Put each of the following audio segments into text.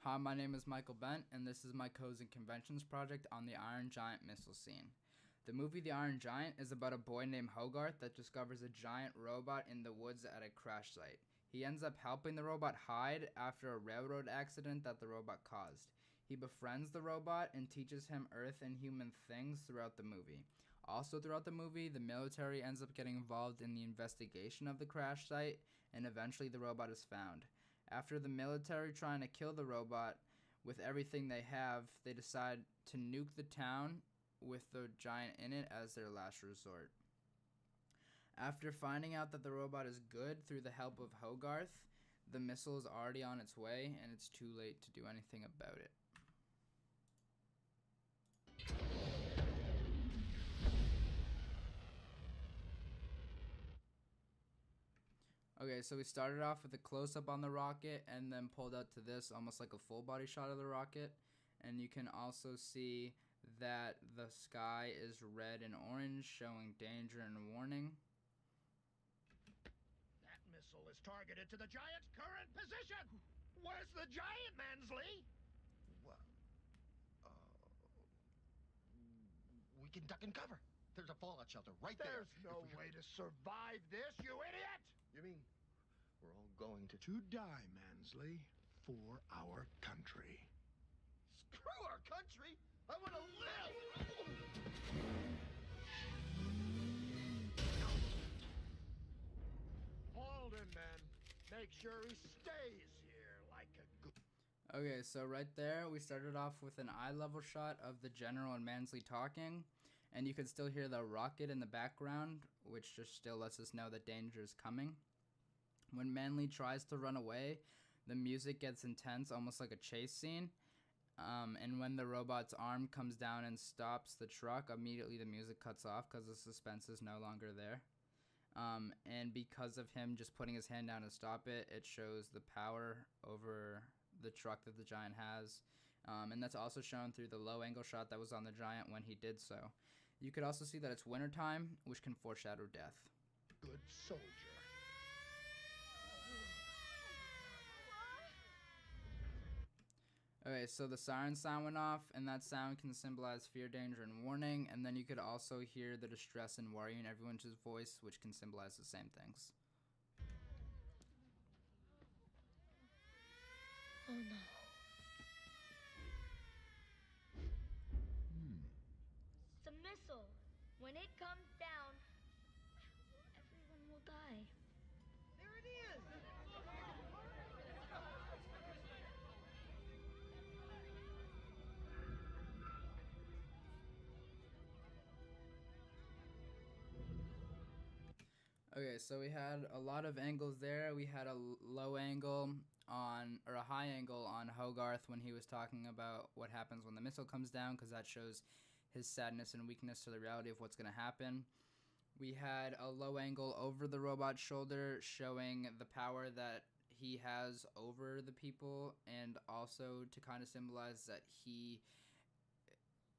Hi, my name is Michael Bent, and this is my Codes and Conventions project on the Iron Giant missile scene. The movie The Iron Giant is about a boy named Hogarth that discovers a giant robot in the woods at a crash site. He ends up helping the robot hide after a railroad accident that the robot caused. He befriends the robot and teaches him Earth and human things throughout the movie. Also throughout the movie, the military ends up getting involved in the investigation of the crash site, and eventually the robot is found. After the military trying to kill the robot with everything they have, they decide to nuke the town with the giant in it as their last resort. After finding out that the robot is good through the help of Hogarth, the missile is already on its way and it's too late to do anything about it. Okay, so we started off with a close-up on the rocket and then pulled out to this, almost like a full-body shot of the rocket. And you can also see that the sky is red and orange, showing danger and warning. That missile is targeted to the Giant's current position! Where's the Giant, Mansley? Well, we can duck and cover. There's a fallout shelter right there. There's no way to survive this, you idiot! You mean we're all going to... To die, Mansley, for our country. Screw our country! I want to live! Hold him, men. Make sure he stays here like a good... Okay, so right there, we started off with an eye-level shot of the General and Mansley talking, and you can still hear the rocket in the background, which just still lets us know that danger is coming. When Manley tries to run away, the music gets intense, almost like a chase scene, and when the robot's arm comes down and stops the truck, immediately the music cuts off because the suspense is no longer there. And because of him just putting his hand down to stop it, it shows the power over the truck that the Giant has. And that's also shown through the low angle shot that was on the Giant when he did so. You could also see that it's wintertime, which can foreshadow death. Good soldier. Okay, so the siren sound went off, and that sound can symbolize fear, danger, and warning. And then you could also hear the distress and worry in everyone's voice, which can symbolize the same things. Oh no. It's a missile. When it comes down, everyone will die. There it is! Okay, so we had a lot of angles there. We had a low angle on, or a high angle on Hogarth when he was talking about what happens when the missile comes down, because that shows his sadness and weakness to the reality of what's going to happen. We had a low angle over the robot's shoulder showing the power that he has over the people, and also to kind of symbolize that he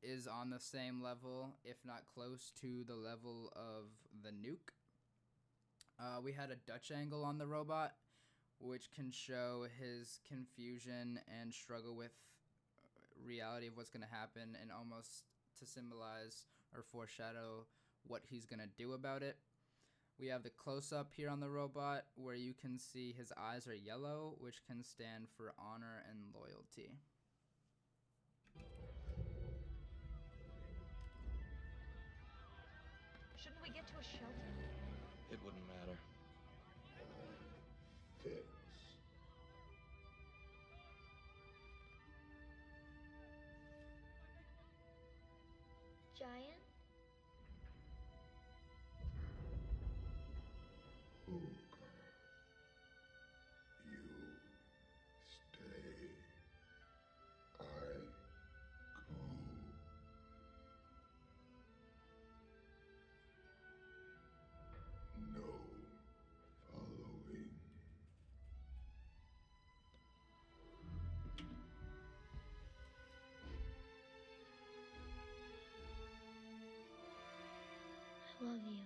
is on the same level, if not close to the level of the nuke. We had a Dutch angle on the robot, which can show his confusion and struggle with reality of what's going to happen, and almost to symbolize or foreshadow what he's going to do about it. We have the close-up here on the robot where you can see his eyes are yellow, which can stand for honor and loyalty. Shouldn't we get to a shelter? It wouldn't matter. Fix. Giant? Hogarth, you stay. I go. No following. I love you.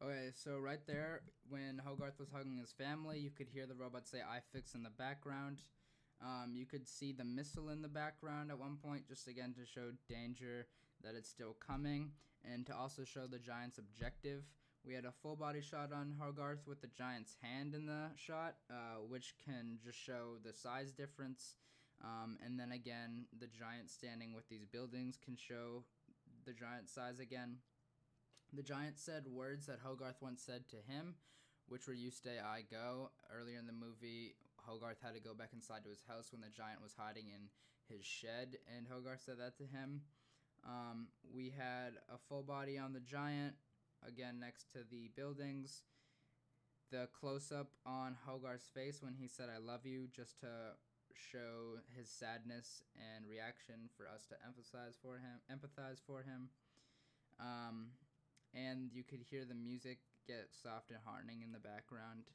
Okay, so right there, when Hogarth was hugging his family, you could hear the robot say "I fix" in the background. You could see the missile in the background at one point, just again to show danger, that it's still coming, and to also show the giant's objective. We had a full body shot on Hogarth with the giant's hand in the shot, which can just show the size difference. And then again, the giant standing with these buildings can show the giant size again. The giant said words that Hogarth once said to him, which were "You stay, I go." Earlier in the movie, Hogarth had to go back inside to his house when the giant was hiding in his shed, and Hogarth said that to him. We had a full body on the giant, again next to the buildings. The close-up on Hogarth's face when he said "I love you," just to show his sadness and reaction for us to empathize for him. And you could hear the music get soft and heartening in the background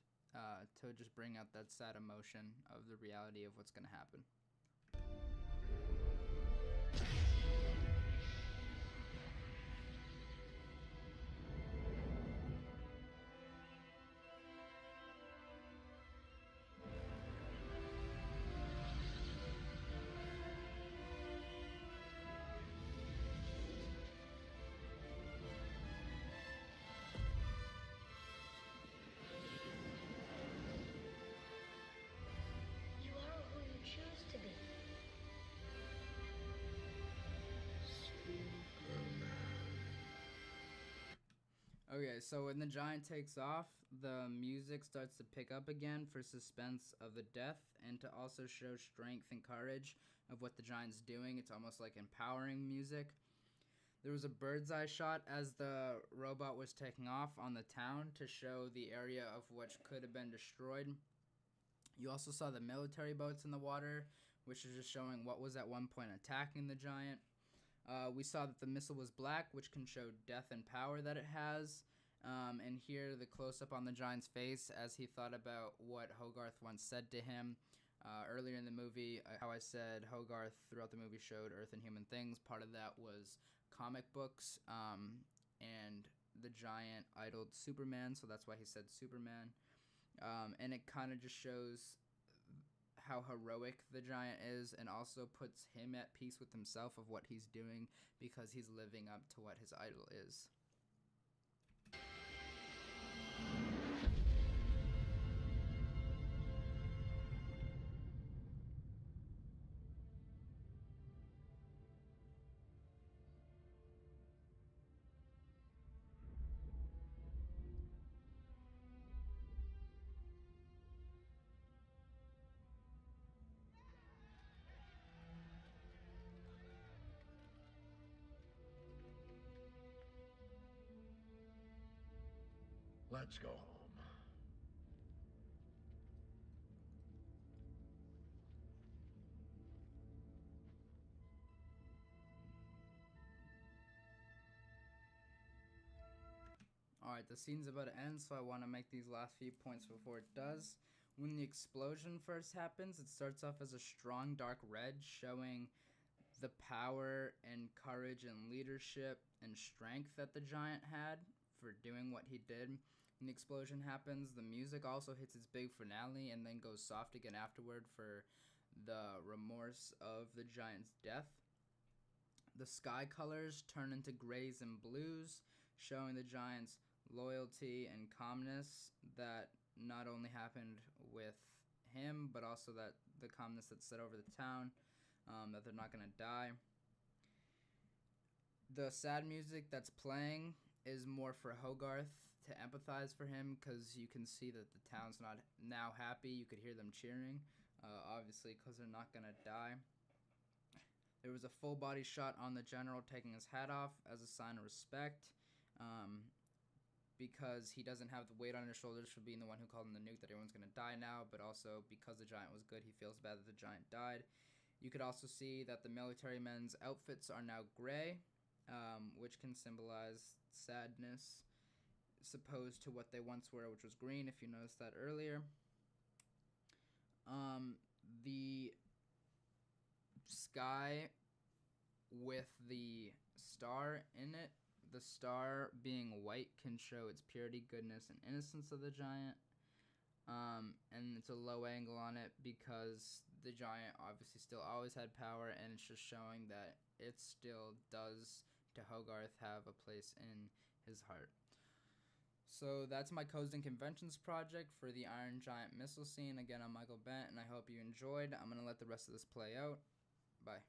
to just bring out that sad emotion of the reality of what's going to happen. You are who you choose to be. Okay, so when the giant takes off, the music starts to pick up again for suspense of the death and to also show strength and courage of what the giant's doing. It's almost like empowering music. There was a bird's eye shot as the robot was taking off on the town to show the area of which could have been destroyed. You also saw the military boats in the water, which is just showing what was at one point attacking the giant. We saw that the missile was black, which can show death and power that it has. And here the close-up on the giant's face as he thought about what Hogarth once said to him. Earlier in the movie, how I said Hogarth throughout the movie showed Earth and Human Things. Part of that was comic books, and the giant idoled Superman, so that's why he said Superman. And it kind of just shows how heroic the giant is, and also puts him at peace with himself of what he's doing because he's living up to what his idol is. Let's go home. Alright, the scene's about to end, so I want to make these last few points before it does. When the explosion first happens, it starts off as a strong dark red, showing the power and courage and leadership and strength that the giant had for doing what he did. When the explosion happens, the music also hits its big finale and then goes soft again afterward for the remorse of the giant's death. The sky colors turn into grays and blues, showing the giant's loyalty and calmness that not only happened with him, but also that the calmness that set over the town, that they're not going to die. The sad music that's playing is more for Hogarth to empathize for him, because you can see that the town's not now happy. You could hear them cheering, obviously, because they're not going to die. There was a full body shot on the general taking his hat off as a sign of respect, because he doesn't have the weight on his shoulders for being the one who called in the nuke that everyone's going to die now, but also because the giant was good, he feels bad that the giant died. You could also see that the military men's outfits are now gray, which can symbolize sadness, opposed to what they once were, which was green, if you noticed that earlier. The sky with the star in it, the star being white, can show its purity, goodness, and innocence of the giant. And it's a low angle on it because the giant obviously still always had power, and it's just showing that it still does to Hogarth have a place in his heart. So that's my Codes and Conventions project for the Iron Giant missile scene. Again, I'm Michael Bent, and I hope you enjoyed. I'm going to let the rest of this play out. Bye.